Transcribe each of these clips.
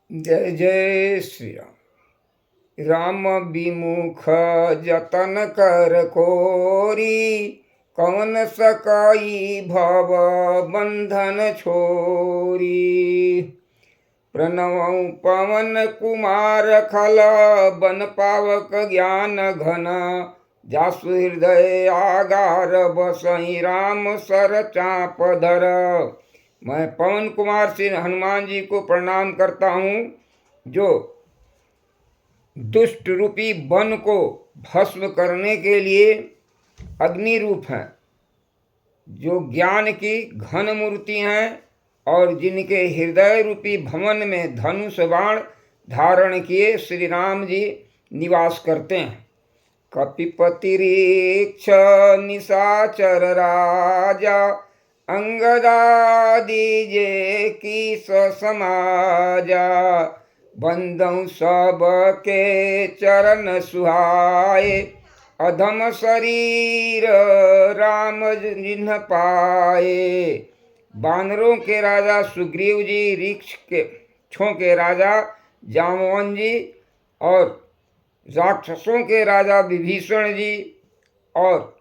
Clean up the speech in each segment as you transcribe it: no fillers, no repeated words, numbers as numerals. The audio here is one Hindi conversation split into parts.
जय जय श्री राम। राम विमुख जतन कर कोरी, कौन सकाई भव बंधन छोरी। प्रणव पवन कुमार खल, बन पावक ज्ञान घन। जासु हृदय आगार, बसई राम सर चाप धर। मैं पवन कुमार श्री हनुमान जी को प्रणाम करता हूँ, जो दुष्ट रूपी वन को भस्म करने के लिए अग्नि रूप हैं, जो ज्ञान की घन मूर्ति हैं और जिनके हृदय रूपी भवन में धनुष बाण धारण किए श्री राम जी निवास करते हैं। कपिपतिरीक्ष निशाचर राजा, अंगदादि जे की समाजा। बंदौ सब के चरण सुहाए, अधम शरीर राम जिन्ह पाए। बानरों के राजा सुग्रीव जी, वृक्षों के राजा जामवन जी और राक्षसों के राजा विभीषण जी और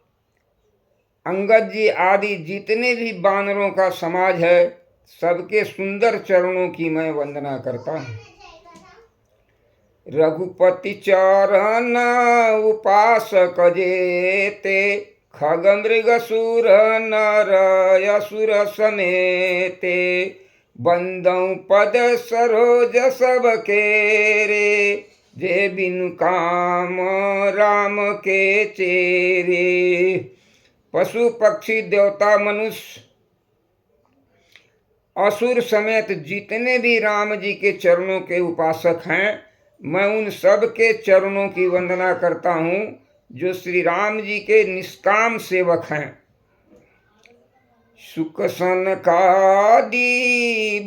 अंगद जी आदि जितने भी बानरों का समाज है, सबके सुंदर चरणों की मैं वंदना करता हूँ। रघुपति चरण उपासक जेते, खग मृग सुर नर असुर समेते। बंदौ पद सरोज सब केरे, जे बिनु काम राम के चेरे। पशु पक्षी देवता मनुष्य असुर समेत जितने भी राम जी के चरणों के उपासक हैं, मैं उन सब के चरणों की वंदना करता हूँ, जो श्री राम जी के निष्काम सेवक हैं। सुख सनकादि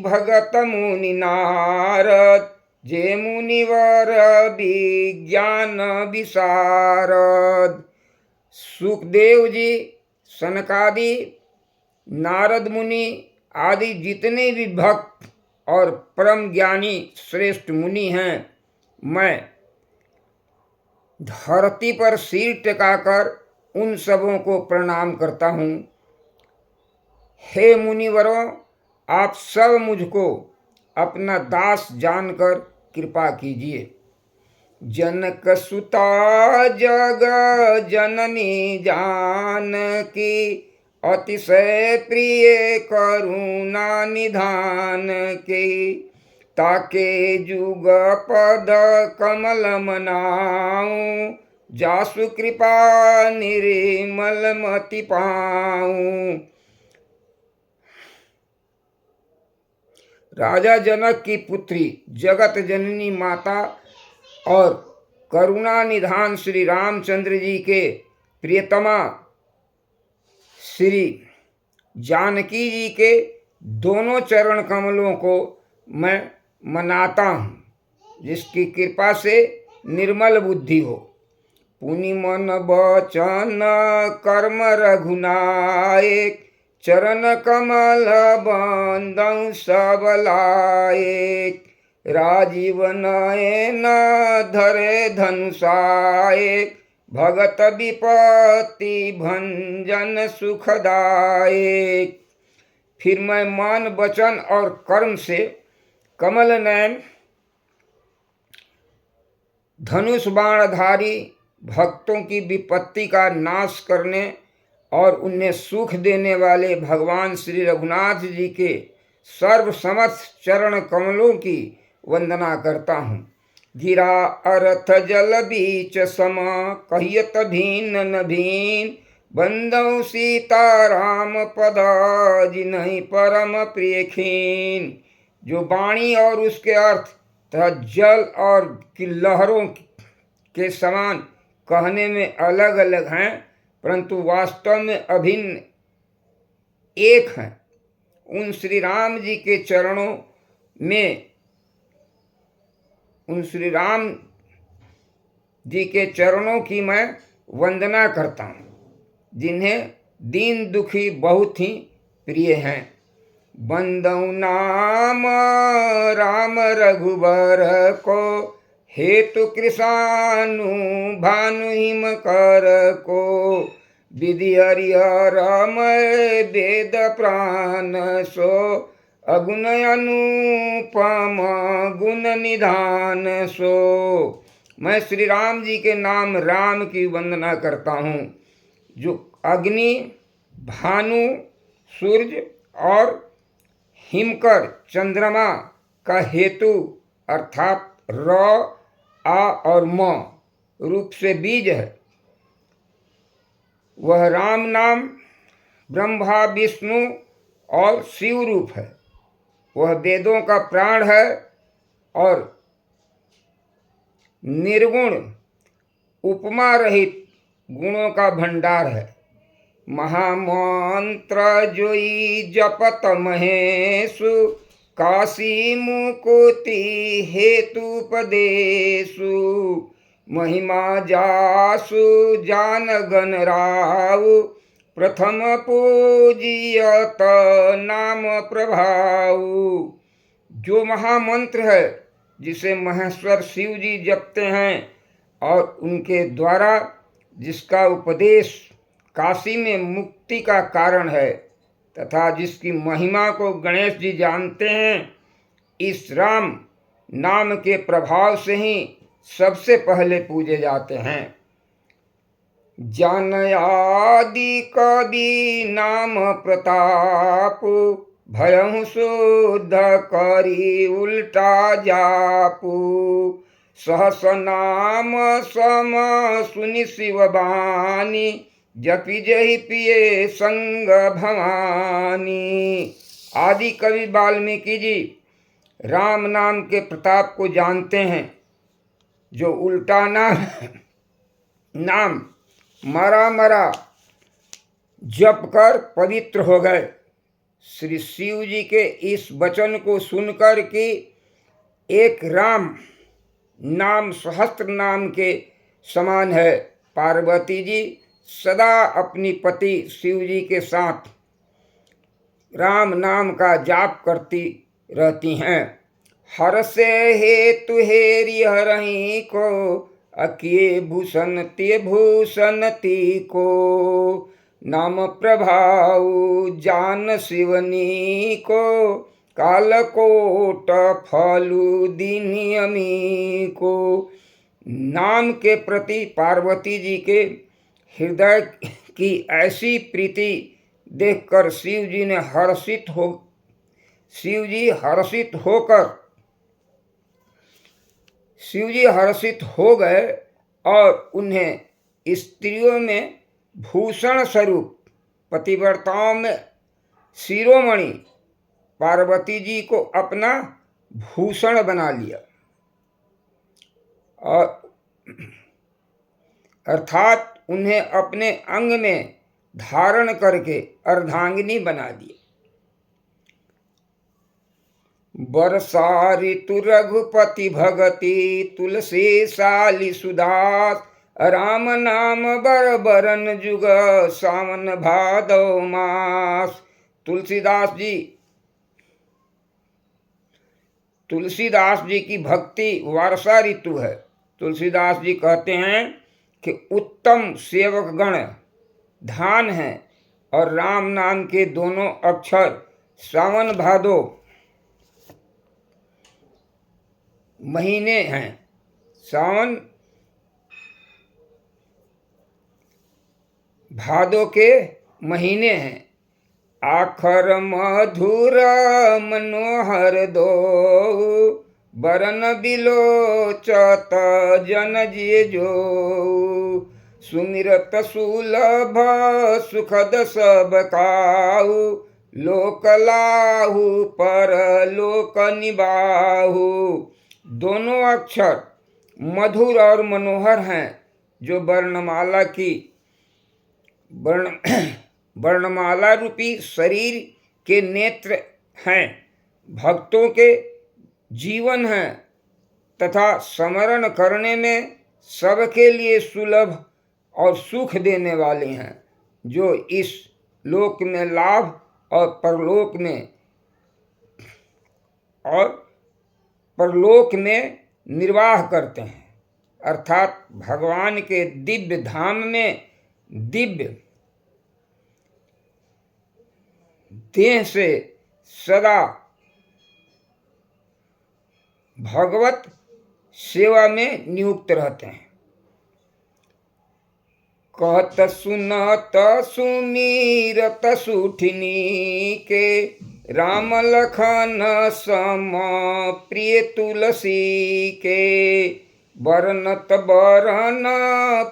भगत मुनि नारद, जे मुनिवर विज्ञान विशारद। सुखदेव जी, सनकादि, नारद मुनि आदि जितने भी भक्त और परम ज्ञानी श्रेष्ठ मुनि हैं, मैं धरती पर सिर टिकाकर उन सबों को प्रणाम करता हूँ। हे मुनिवरों, आप सब मुझको अपना दास जानकर कृपा कीजिए। जनक सुता जग जननी जानकी, अतिशय प्रिय करुणा निधान की। ताके जुग पद कमल मनाऊं, जासु कृपा निर्मल मति पाऊं। राजा जनक की पुत्री, जगत जननी माता और करुणा निधान श्री रामचंद्र जी के प्रियतमा श्री जानकी जी के दोनों चरण कमलों को मैं मनाता हूँ, जिसकी कृपा से निर्मल बुद्धि हो। पुनि मन वचन कर्म रघुनायक, चरण कमल बंदौ सब लायक। राजीव नयन धरे धनुषायक, भगत विपत्ति भंजन सुखदायक। फिर मैं मन वचन और कर्म से कमल नयन धनुष बाणधारी, भक्तों की विपत्ति का नाश करने और उन्हें सुख देने वाले भगवान श्री रघुनाथ जी के सर्वसमर्थ चरण कमलों की वंदना करता हूँ। गिरा अर्थ जल बीच सम, कहियत भीन न भीन। बंदौ सीता राम पद, जिन्हि परम प्रिय खीन। जो वाणी और उसके अर्थ तथा जल और की लहरों के समान कहने में अलग अलग हैं, परंतु वास्तव में अभिन्न एक हैं। उन श्री राम जी के चरणों में, उन श्री राम जी के चरणों की मैं वंदना करता हूँ, जिन्हें दीन दुखी बहुत ही प्रिय हैं। बंदौ नाम राम रघुबर को, हेतु कृषानु भानु हिम कर को, विधि हरिहरमय वेद प्राण सो, अगुण अनुपम गुण निधान सो। मैं श्री राम जी के नाम राम की वंदना करता हूँ, जो अग्नि, भानु, सूर्य और हिमकर चंद्रमा का हेतु अर्थात र, आ और म रूप से बीज है। वह राम नाम ब्रह्मा विष्णु और शिव रूप है। वह वेदों का प्राण है और निर्गुण उपमा रहित गुणों का भंडार है। महामंत्र जोई जपत महेशु, काशी मुकुति हेतुपदेशु, महिमा जासु जान गण राउ, प्रथम पूजियत नाम प्रभाव। जो महामंत्र है जिसे महेश्वर शिव जी जपते हैं और उनके द्वारा जिसका उपदेश काशी में मुक्ति का कारण है तथा जिसकी महिमा को गणेश जी जानते हैं, इस राम नाम के प्रभाव से ही सबसे पहले पूजे जाते हैं। जान आदि कवि नाम प्रताप, भयहु शुद्ध करी उल्टा जापू, सहस नाम सम सुनि शिव बानी, जपि जहि पिए संग भवानी। आदि कवि वाल्मीकि जी राम नाम के प्रताप को जानते हैं, जो उल्टा नाम मरा मरा जप कर पवित्र हो गए। श्री शिव जी के इस वचन को सुनकर कि एक राम नाम सहस्त्र नाम के समान है, पार्वती जी सदा अपनी पति शिव जी के साथ राम नाम का जाप करती रहती हैं। हर से हेतु हेरि हरहि को, अकिए भूषण ते भूषण ती को, नाम प्रभाव जान शिवनी को, कालकोट फलु दीनि अमी को। नाम के प्रति पार्वती जी के हृदय की ऐसी प्रीति देखकर शिव जी हर्षित हो गए और उन्हें स्त्रियों में भूषण स्वरूप पतिव्रताओं में शिरोमणि पार्वती जी को अपना भूषण बना लिया और अर्थात उन्हें अपने अंग में धारण करके अर्धांगिनी बना दिया। वर्षा ऋतु रघुपति भगति, तुलसी साली सुदास, राम नाम बर बरन जुग, सावन भादो मास। तुलसीदास जी की भक्ति वर्षा ऋतु है। तुलसीदास जी कहते हैं कि उत्तम सेवक गण धान है और राम नाम के दोनों अक्षर सावन भादो महीने हैं। सावन भादो के महीने हैं। आखर मधुर मनोहर दो, बरन बिलोचत जन जिय जो, सुमिरत सुलभ सुखद सब काहू, लोक लाहू पर लोक निबाहू। दोनों अक्षर मधुर और मनोहर हैं, जो वर्णमाला रूपी शरीर के नेत्र हैं, भक्तों के जीवन हैं तथा स्मरण करने में सबके लिए सुलभ और सुख देने वाले हैं, जो इस लोक में लाभ और परलोक में और परलोक में निर्वाह करते हैं, अर्थात भगवान के दिव्य धाम में दिव्य देह से सदा भगवत सेवा में नियुक्त रहते हैं। कहत सुनत सुमीरत सुठिनी के राम लखन सम प्रिय तुलसी के बरनत बरन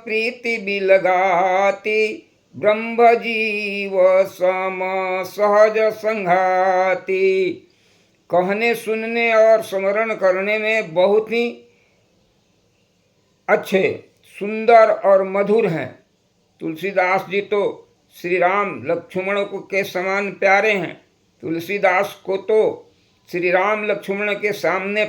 प्रीति बिलगाती ब्रह्म जीव सम सहज संघाती। कहने सुनने और स्मरण करने में बहुत ही अच्छे, सुंदर और मधुर हैं। तुलसीदास जी तो श्री राम लक्ष्मण को के समान प्यारे हैं। तुलसीदास को तो श्री राम लक्ष्मण के सामने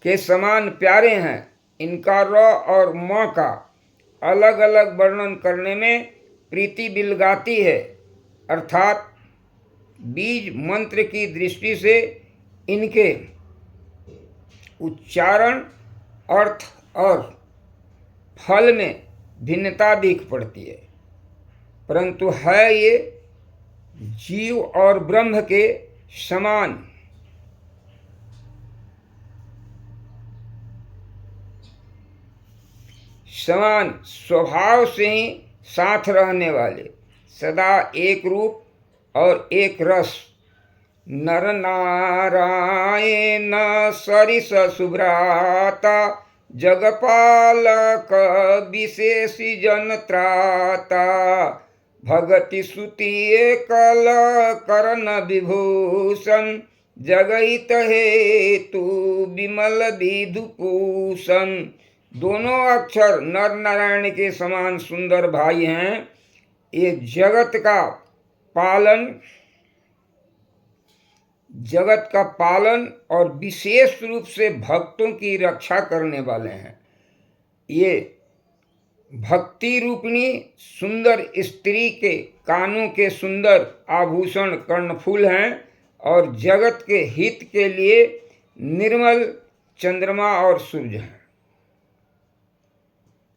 के समान प्यारे हैं। इनका र और म का अलग अलग वर्णन करने में प्रीति बिलगाती है, अर्थात बीज मंत्र की दृष्टि से इनके उच्चारण, अर्थ और फल में भिन्नता दिख पड़ती है, परंतु है ये जीव और ब्रह्म के समान। समान स्वभाव से ही साथ रहने वाले, सदा एक रूप और एक रस। नर नारायण सरिस सुभ्राता जगपालक विशेषी जन त्राता भगति सुति कल करण विभूषण जगहित हेतु विमल विधुभूषण। दोनों अक्षर नर नारायण के समान सुंदर भाई हैं। ये जगत का पालन और विशेष रूप से भक्तों की रक्षा करने वाले हैं। ये भक्ति रूपिणी सुंदर स्त्री के कानों के सुंदर आभूषण कर्णफूल हैं और जगत के हित के लिए निर्मल चंद्रमा और सूर्य हैं।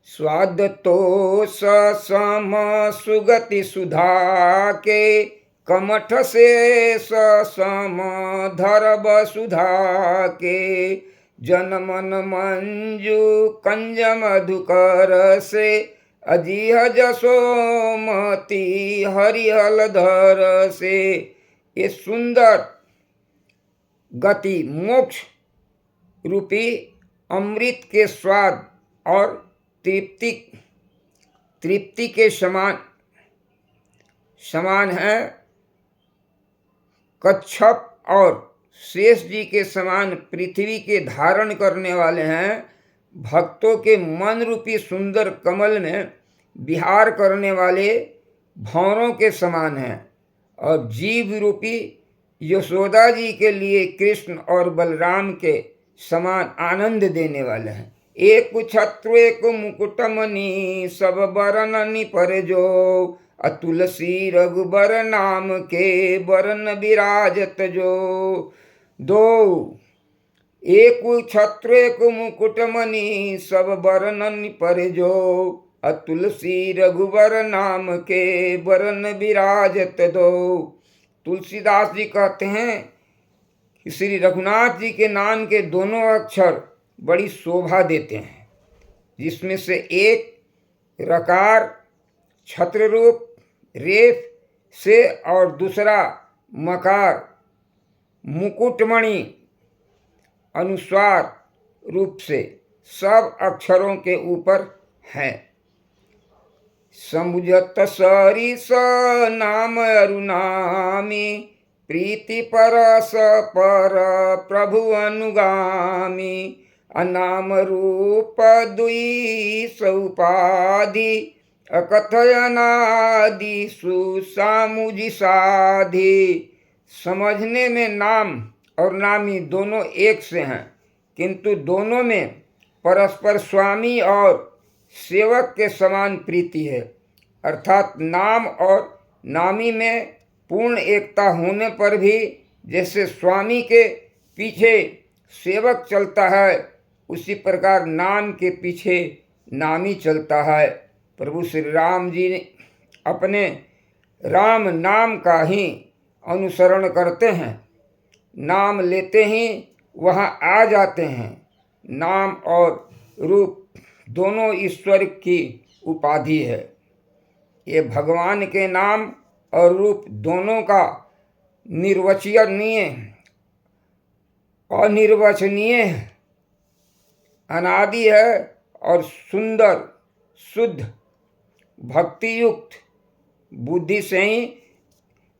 स्वाद तो सम सुगति सुधा के कमठ से सम धरब सुधा के जनमन मंजू कंज मधुकर से अजीह जसोमती हरिहल धर से। ये सुंदर गति मोक्ष रूपी अमृत के स्वाद और तृप्ति के समान है। कच्छप और शेष जी के समान पृथ्वी के धारण करने वाले हैं। भक्तों के मन रूपी सुंदर कमल में विहार करने वाले भंवरों के समान हैं और जीव रूपी यशोदा जी के लिए कृष्ण और बलराम के समान आनंद देने वाले हैं। एक छत्र एक मुकुटमणि सब बरन पर जो तुलसी रघुबर नाम के बरन विराजत जो। दो एक छत्र एक मुकुटमणि सब बरन पर जो तुलसी रघुबर नाम के बरन विराजत दो। तुलसीदास जी कहते हैं कि श्री रघुनाथ जी के नाम के दोनों अक्षर बड़ी शोभा देते हैं, जिसमें से एक रकार छत्र रूप रेफ से और दूसरा मकार मुकुटमणि अनुस्वार रूप से सब अक्षरों के ऊपर है। समुझत सरिस नाम अरुनामी प्रीति परस पर प्रभु अनुगामी अनाम रूप दुई सौपाधि अकथयनादि सुसामुझि साधि। समझने में नाम और नामी दोनों एक से हैं, किंतु दोनों में परस्पर स्वामी और सेवक के समान प्रीति है, अर्थात नाम और नामी में पूर्ण एकता होने पर भी जैसे स्वामी के पीछे सेवक चलता है, उसी प्रकार नाम के पीछे नामी चलता है। प्रभु श्री राम जी ने अपने राम नाम का ही अनुसरण करते हैं, नाम लेते ही वहाँ आ जाते हैं। नाम और रूप दोनों ईश्वर की उपाधि है। ये भगवान के नाम और रूप दोनों का निर्वचनीय अनिर्वचनीय अनादि है और सुंदर शुद्ध भक्ति युक्त बुद्धि से ही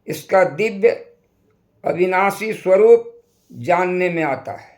इसका दिव्य अविनाशी स्वरूप जानने में आता है।